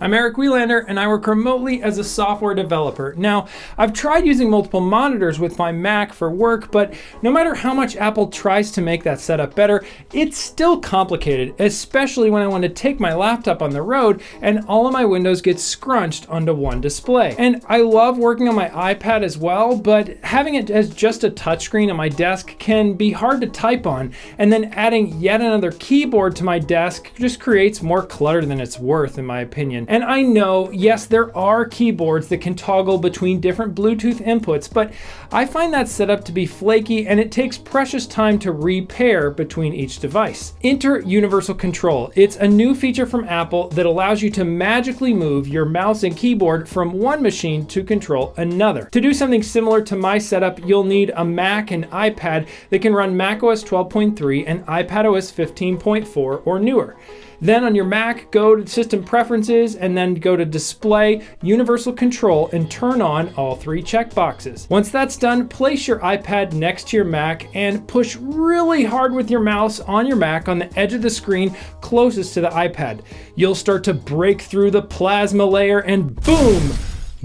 I'm Eric Welander, and I work remotely as a software developer. Now, I've tried using multiple monitors with my Mac for work, but no matter how much Apple tries to make that setup better, it's still complicated, especially when I want to take my laptop on the road and all of my windows get scrunched onto one display. And I love working on my iPad as well, but having it as just a touchscreen on my desk can be hard to type on, and then adding yet another keyboard to my desk just creates more clutter than it's worth, in my opinion. And I know, yes, there are keyboards that can toggle between different Bluetooth inputs, but I find that setup to be flaky and it takes precious time to repair between each device. Enter Universal Control. It's a new feature from Apple that allows you to magically move your mouse and keyboard from one machine to control another. To do something similar to my setup, you'll need a Mac and iPad that can run macOS 12.3 and iPadOS 15.4 or newer. Then on your Mac, go to System Preferences and then go to Display, Universal Control, and turn on all three checkboxes. Once that's done, place your iPad next to your Mac and push really hard with your mouse on your Mac on the edge of the screen closest to the iPad. You'll start to break through the plasma layer and boom!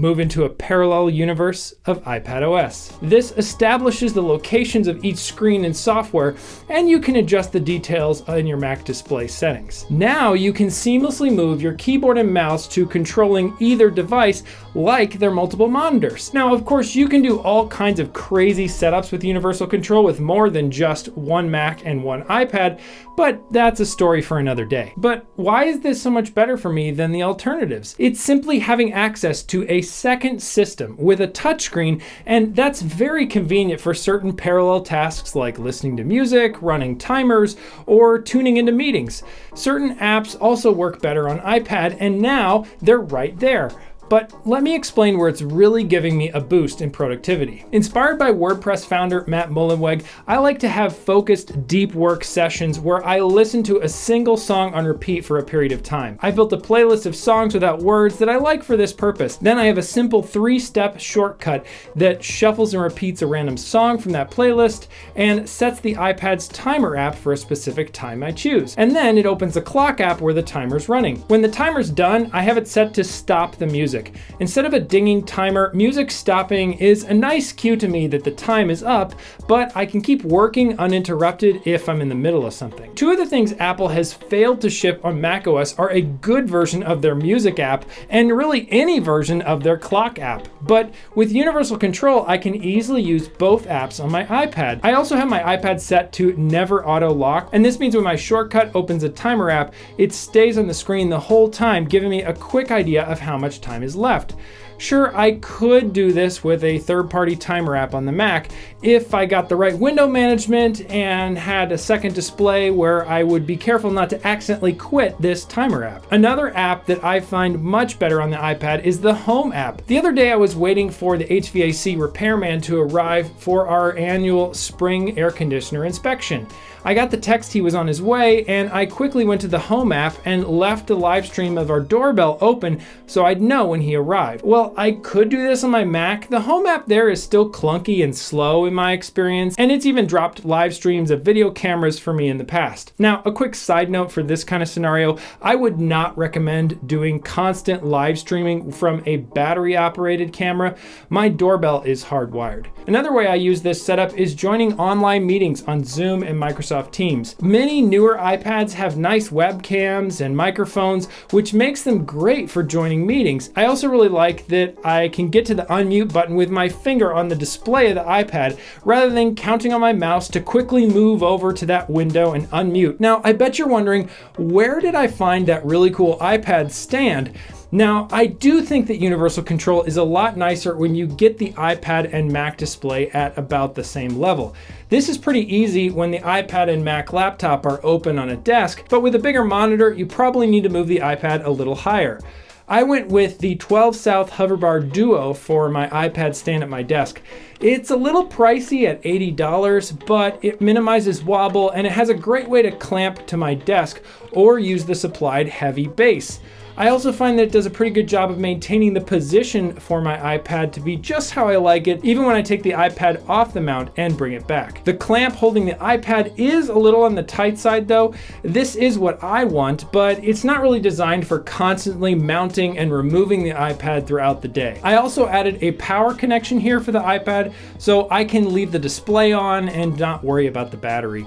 Move into a parallel universe of iPadOS. This establishes the locations of each screen and software, and you can adjust the details in your Mac display settings. Now you can seamlessly move your keyboard and mouse to controlling either device like their multiple monitors. Now, of course, you can do all kinds of crazy setups with Universal Control with more than just one Mac and one iPad, but that's a story for another day. But why is this so much better for me than the alternatives? It's simply having access to a second system with a touchscreen, and that's very convenient for certain parallel tasks like listening to music, running timers, or tuning into meetings. Certain apps also work better on iPad, and now they're right there. But let me explain where it's really giving me a boost in productivity. Inspired by WordPress founder Matt Mullenweg, I like to have focused deep work sessions where I listen to a single song on repeat for a period of time. I've built a playlist of songs without words that I like for this purpose. Then I have a simple 3-step shortcut that shuffles and repeats a random song from that playlist and sets the iPad's timer app for a specific time I choose. And then it opens a clock app where the timer's running. When the timer's done, I have it set to stop the music. Instead of a dinging timer, music stopping is a nice cue to me that the time is up, but I can keep working uninterrupted if I'm in the middle of something. Two of the things Apple has failed to ship on macOS are a good version of their music app and really any version of their clock app. But with Universal Control, I can easily use both apps on my iPad. I also have my iPad set to never auto lock, and this means when my shortcut opens a timer app, it stays on the screen the whole time, giving me a quick idea of how much time is left. Sure, I could do this with a third-party timer app on the Mac if I got the right window management and had a second display where I would be careful not to accidentally quit this timer app. Another app that I find much better on the iPad is the Home app. The other day I was waiting for the HVAC repairman to arrive for our annual spring air conditioner inspection. I got the text he was on his way, and I quickly went to the Home app and left the live stream of our doorbell open so I'd know when he arrived. Well, I could do this on my Mac. The Home app there is still clunky and slow in my experience, and it's even dropped live streams of video cameras for me in the past. Now, a quick side note for this kind of scenario, I would not recommend doing constant live streaming from a battery-operated camera. My doorbell is hardwired. Another way I use this setup is joining online meetings on Zoom and Microsoft Teams. Many newer iPads have nice webcams and microphones, which makes them great for joining meetings. I also really like that I can get to the unmute button with my finger on the display of the iPad rather than counting on my mouse to quickly move over to that window and unmute. Now, I bet you're wondering, where did I find that really cool iPad stand? Now, I do think that Universal Control is a lot nicer when you get the iPad and Mac display at about the same level. This is pretty easy when the iPad and Mac laptop are open on a desk, but with a bigger monitor, you probably need to move the iPad a little higher. I went with the 12 South Hoverbar Duo for my iPad stand at my desk. It's a little pricey at $80, but it minimizes wobble and it has a great way to clamp to my desk or use the supplied heavy base. I also find that it does a pretty good job of maintaining the position for my iPad to be just how I like it, even when I take the iPad off the mount and bring it back. The clamp holding the iPad is a little on the tight side though. This is what I want, but it's not really designed for constantly mounting and removing the iPad throughout the day. I also added a power connection here for the iPad, so I can leave the display on and not worry about the battery.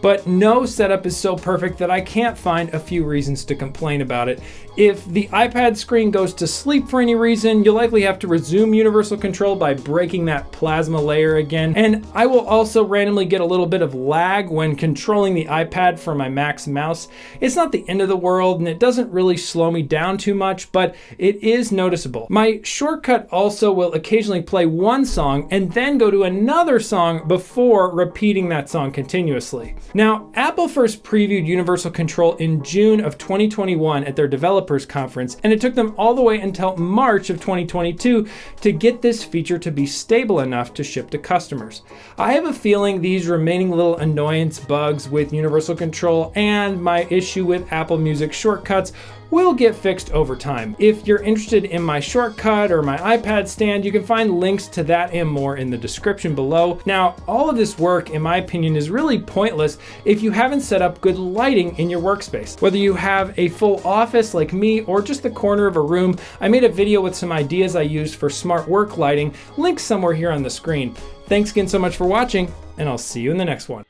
But no setup is so perfect that I can't find a few reasons to complain about it. If the iPad screen goes to sleep for any reason, you'll likely have to resume universal control by breaking that plasma layer again. And I will also randomly get a little bit of lag when controlling the iPad from my Mac's mouse. It's not the end of the world and it doesn't really slow me down too much, but it is noticeable. My shortcut also will occasionally play one song and then go to another song before repeating that song continuously. Now, Apple first previewed Universal Control in June of 2021 at their developers conference, and it took them all the way until March of 2022 to get this feature to be stable enough to ship to customers. I have a feeling these remaining little annoyance bugs with Universal Control and my issue with Apple Music shortcuts will get fixed over time. If you're interested in my shortcut or my iPad stand, you can find links to that and more in the description below. Now, all of this work, in my opinion, is really pointless if you haven't set up good lighting in your workspace. Whether you have a full office like me or just the corner of a room, I made a video with some ideas I used for smart work lighting, links somewhere here on the screen. Thanks again so much for watching, and I'll see you in the next one.